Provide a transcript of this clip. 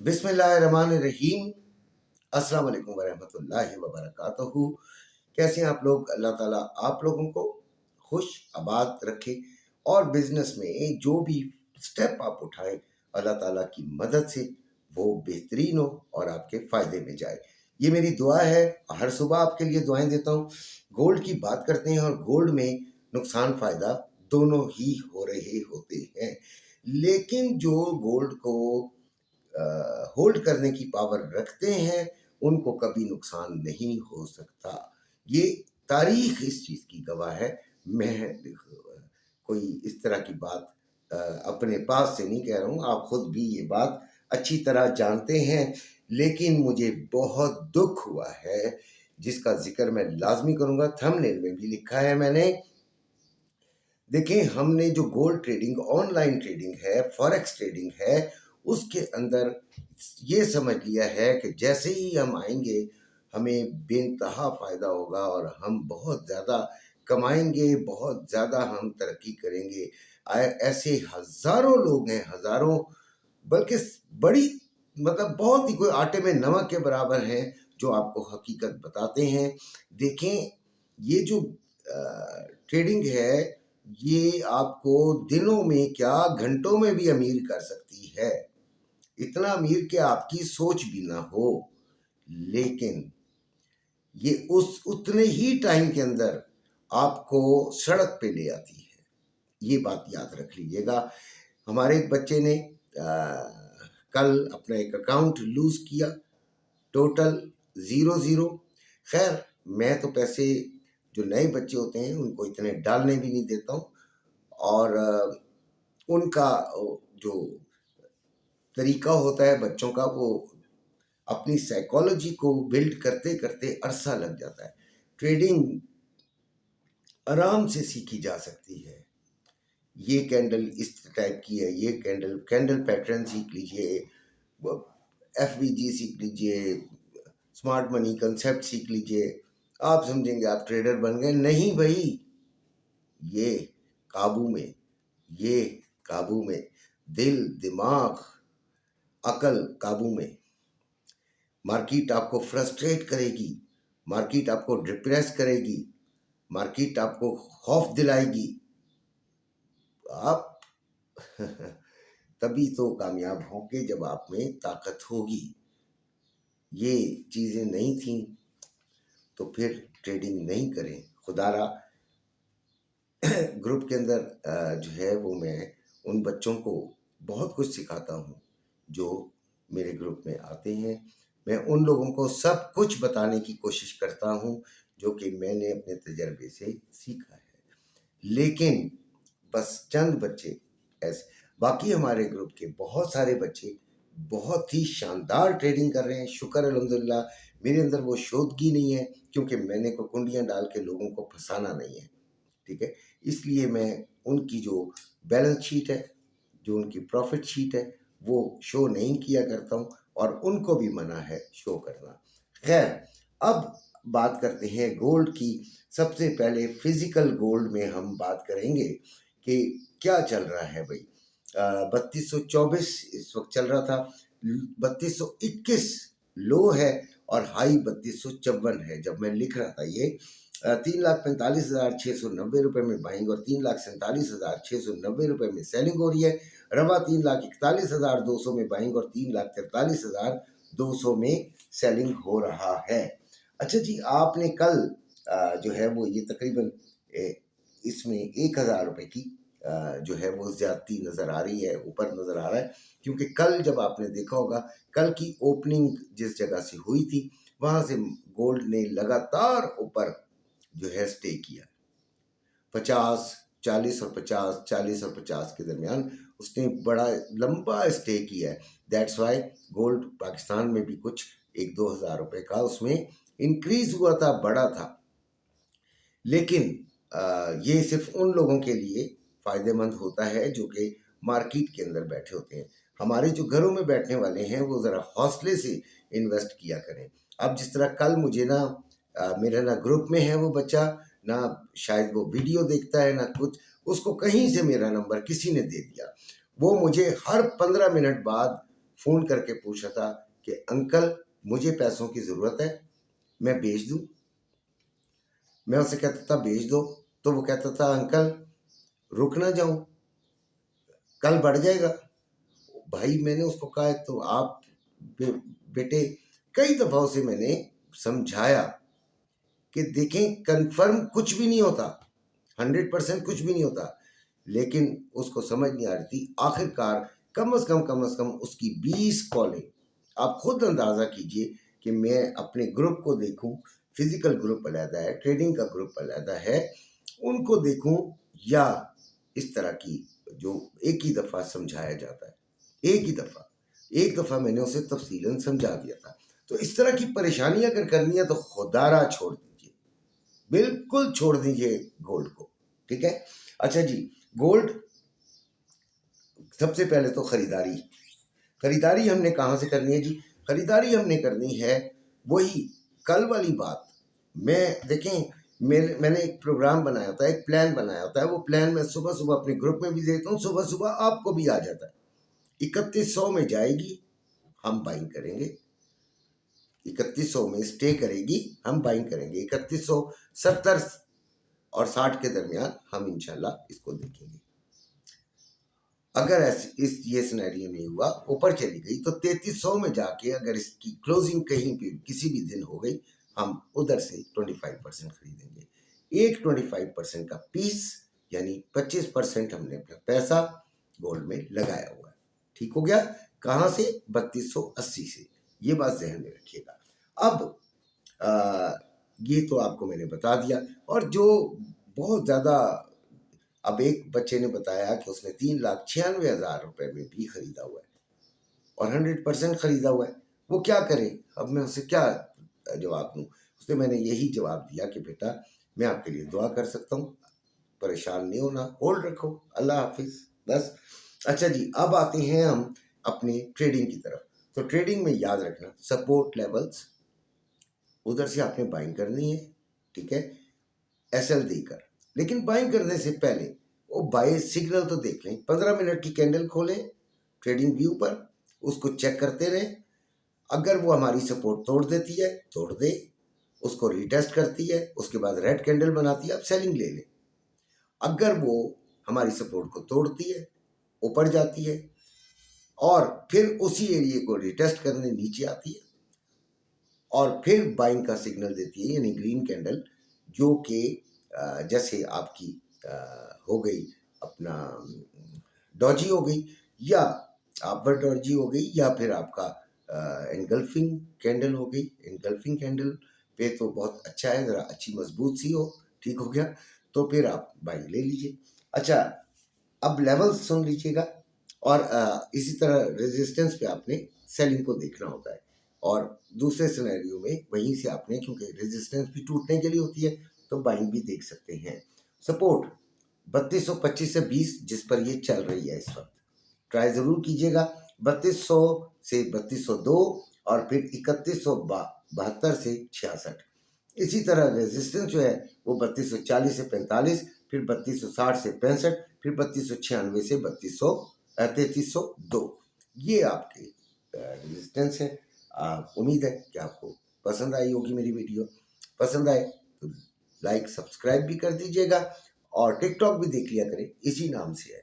बिस्मिल्लाहिर्रहमानिर्रहीम। अस्सलाम वालेकुम वरहमतुल्लाहि वबरकातुहू। कैसे हैं आप लोग? अल्लाह ताला आप लोगों को खुश आबाद रखे और बिजनेस में जो भी स्टेप आप उठाएं, अल्लाह ताला की मदद से वो बेहतरीन हो और आपके फ़ायदे में जाए। ये मेरी दुआ है। हर सुबह आपके लिए दुआएं देता हूँ। गोल्ड की बात करते हैं और गोल्ड में नुकसान फ़ायदा दोनों ही हो रहे होते हैं, लेकिन जो गोल्ड को होल्ड करने की पावर रखते हैं उनको कभी नुकसान नहीं हो सकता। ये तारीख इस चीज़ की गवाह है। मैं कोई इस तरह की बात अपने पास से नहीं कह रहा हूँ, आप खुद भी ये बात अच्छी तरह जानते हैं। लेकिन मुझे बहुत दुख हुआ है जिसका जिक्र मैं लाजमी करूँगा, थंबनेल में भी लिखा है मैंने। देखिए, हमने जो गोल्ड ट्रेडिंग, ऑनलाइन ट्रेडिंग है, फॉरेक्स ट्रेडिंग है, उसके अंदर ये समझ लिया है कि जैसे ही हम आएंगे हमें बेइंतहा फ़ायदा होगा और हम बहुत ज़्यादा कमाएंगे, बहुत ज़्यादा हम तरक्की करेंगे। ऐसे हज़ारों लोग हैं, हज़ारों, बल्कि बड़ी, मतलब बहुत ही, कोई आटे में नमक के बराबर हैं जो आपको हकीकत बताते हैं। देखें, ये जो ट्रेडिंग है, ये आपको दिनों में क्या घंटों में भी अमीर कर सकती है। इतना अमीर कि आपकी सोच भी ना हो। लेकिन ये उस उतने ही टाइम के अंदर आपको सड़क पे ले आती है। ये बात याद रख लीजिएगा। हमारे एक बच्चे ने कल अपना एक अकाउंट लूज किया, टोटल 0-0। खैर, मैं तो पैसे, जो नए बच्चे होते हैं उनको इतने डालने भी नहीं देता हूँ, और उनका जो तरीका होता है बच्चों का, वो अपनी साइकोलॉजी को बिल्ड करते करते अरसा लग जाता है। ट्रेडिंग आराम से सीखी जा सकती है। ये कैंडल इस टाइप की है, ये कैंडल कैंडल पैटर्न सीख लीजिए, एफवीजी सीख लीजिए, स्मार्ट मनी कंसेप्ट सीख लीजिए, आप समझेंगे आप ट्रेडर बन गए। नहीं भाई, ये काबू में, ये काबू में, दिल दिमाग अकल काबू में। मार्केट आपको फ्रस्ट्रेट करेगी, मार्केट आपको डिप्रेस करेगी, मार्केट आपको खौफ दिलाएगी। आप तभी तो कामयाब होंगे जब आप में ताकत होगी। ये चीज़ें नहीं थी तो फिर ट्रेडिंग नहीं करें। खुदारा ग्रुप के अंदर जो है वो मैं उन बच्चों को बहुत कुछ सिखाता हूँ जो मेरे ग्रुप में आते हैं। मैं उन लोगों को सब कुछ बताने की कोशिश करता हूँ जो कि मैंने अपने तजर्बे से सीखा है। लेकिन बस चंद बच्चे ऐसे, बाकी हमारे ग्रुप के बहुत सारे बच्चे बहुत ही शानदार ट्रेडिंग कर रहे हैं। शुक्र अल्हम्दुलिल्लाह, मेरे अंदर वो शोधगी नहीं है, क्योंकि मैंने को कुंडियाँ डाल के लोगों को फंसाना नहीं है, ठीक है। इसलिए मैं उनकी जो बैलेंस शीट है, जो उनकी प्रॉफिट शीट है, वो शो नहीं किया करता हूँ और उनको भी मना है शो करना। खैर, अब बात करते हैं गोल्ड की। सबसे पहले फिजिकल गोल्ड में हम बात करेंगे कि क्या चल रहा है भाई। 3224 इस वक्त चल रहा था, 3221 लो है और हाई 3254 है जब मैं लिख रहा था। ये 3,45,690 में बाइंग और 3,47,690 में सेलिंग हो रही है। रवा 3,41,200 में बाइंग और 3,43,200 में सेलिंग हो रहा है। अच्छा जी, आपने कल जो है वो ये तकरीबन इसमें 1,000 रुपये की जो है वो ज्यादती नज़र आ रही है, ऊपर नज़र आ रहा है, क्योंकि कल जब आपने देखा होगा, कल की ओपनिंग जिस जगह से हुई थी वहाँ से गोल्ड ने लगातार ऊपर जो है स्टे किया। 50, 40 और 50, 40 और 50 के दरमियान उसने बड़ा लंबा स्टे किया है। दैट्स वाई गोल्ड पाकिस्तान में भी कुछ 1-2 हज़ार रुपये का उसमें इंक्रीज हुआ था, बड़ा था। लेकिन ये सिर्फ उन लोगों के लिए फ़ायदेमंद होता है जो कि मार्केट के अंदर बैठे होते हैं। हमारे जो घरों में बैठने वाले हैं वो ज़रा हौसले से इन्वेस्ट किया करें। अब जिस तरह कल मुझे ना मेरा ना ग्रुप में है वो बच्चा, ना शायद वो वीडियो देखता है, ना कुछ, उसको कहीं से मेरा नंबर किसी ने दे दिया। वो मुझे हर 15 मिनट बाद फ़ोन करके पूछा था कि अंकल मुझे पैसों की ज़रूरत है, मैं भेज दूँ? मैं उससे कहता था भेज दो, तो वो कहता था अंकल रुक ना जाऊँ, कल बढ़ जाएगा। भाई मैंने उसको कहा तो आप बे, बेटे कई दफ़ा उसे मैंने समझाया कि देखें कंफर्म कुछ भी नहीं होता, 100% कुछ भी नहीं होता, लेकिन उसको समझ नहीं आ रही थी। आखिरकार कम से कम उसकी 20 कॉलें, आप खुद अंदाज़ा कीजिए कि मैं अपने ग्रुप को देखूं, फिजिकल ग्रुप अलहदा है, ट्रेडिंग का ग्रुप अलहदा है, उनको देखूं या इस तरह की जो एक ही दफ़ा समझाया जाता है, एक दफ़ा मैंने उसे तफसीलन समझा दिया था। तो इस तरह की परेशानी अगर करनी है तो खुदारा छोड़ दीजिए, बिल्कुल छोड़ दीजिए गोल्ड को, ठीक है। अच्छा जी, गोल्ड सबसे पहले तो खरीदारी हमने कहाँ से करनी है जी? खरीदारी हमने करनी है वही कल वाली बात। मैं देखें मैंने एक प्रोग्राम बनाया होता है, एक प्लान बनाया होता है, वो प्लान मैं सुबह सुबह अपने ग्रुप में भी देता हूँ, सुबह सुबह आपको भी आ जाता है। 3100 में जाएगी, हम बाइंग करेंगे। 3100 में स्टे करेगी, हम बाइंग करेंगे। 3170 और 60 के दरमियान हम इंशाल्लाह इसको देखेंगे। अगर इस ये सिनेरियो नहीं हुआ, ऊपर चली गई, तो 3300 में जाके अगर इसकी क्लोजिंग कहीं पे किसी भी दिन हो गई, हम उधर से 25% खरीदेंगे। एक 25% का पीस यानी 25% हमने अपना पैसा गोल्ड में लगाया हुआ है। ठीक हो गया? कहाँ से? 3280 से। ये बात जहन में रखिएगा। अब ये तो आपको मैंने बता दिया। और जो बहुत ज़्यादा, अब एक बच्चे ने बताया कि उसने 3,96,000 रुपए में भी खरीदा हुआ है और 100% खरीदा हुआ है। वो क्या करे? अब मैं उसे क्या जवाब दूं? उसने मैंने यही जवाब दिया कि बेटा मैं आपके लिए दुआ कर सकता हूँ, परेशान नहीं होना, होल्ड रखो, अल्लाह हाफिज, बस। अच्छा जी, अब आते हैं हम अपनी ट्रेडिंग की तरफ। तो ट्रेडिंग में याद रखना सपोर्ट लेवल्स, उधर से आपने बाइंग करनी है, ठीक है, एसएल देकर। लेकिन बाइंग करने से पहले वो बाय सिग्नल तो देख लें, 15 मिनट की कैंडल खोलें ट्रेडिंग व्यू पर, उसको चेक करते रहें। अगर वो हमारी सपोर्ट तोड़ देती है, तोड़ दे, उसको रिटेस्ट करती है, उसके बाद रेड कैंडल बनाती है, आप सेलिंग ले लें। अगर वो हमारी सपोर्ट को तोड़ती है, ऊपर जाती है और फिर उसी एरिया को रिटेस्ट करने नीचे आती है और फिर बाइंग का सिग्नल देती है, यानी ग्रीन कैंडल, जो कि जैसे आपकी हो गई अपना डॉजी हो गई, या आपवर डॉजी हो गई, या फिर आपका एनगल्फिंग कैंडल हो गई। एनगल्फिंग कैंडल पे तो बहुत अच्छा है, ज़रा अच्छी मजबूत सी हो, ठीक हो गया, तो फिर आप बाइंग ले लीजिए। अच्छा, अब लेवल्स सुन लीजिएगा। और इसी तरह रेजिस्टेंस पे आपने सेलिंग को देखना होता है, और दूसरे सिनेरियो में वहीं से आपने, क्योंकि रेजिस्टेंस भी टूटने के लिए होती है, तो बाइंग भी देख सकते हैं। सपोर्ट 3225 से 20 जिस पर ये चल रही है इस वक्त, ट्राई ज़रूर कीजिएगा। 3200 से 3202 और फिर 3172 से 66। इसी तरह रेजिस्टेंस जो है वो 3240 से 45, फिर 3260 से 65, फिर 3296 से 3302। ये आपके रेजिस्टेंस है। उम्मीद है कि आपको पसंद आई होगी मेरी वीडियो। पसंद आए तो लाइक सब्सक्राइब भी कर दीजिएगा, और टिकटॉक भी देख लिया करें, इसी नाम से है।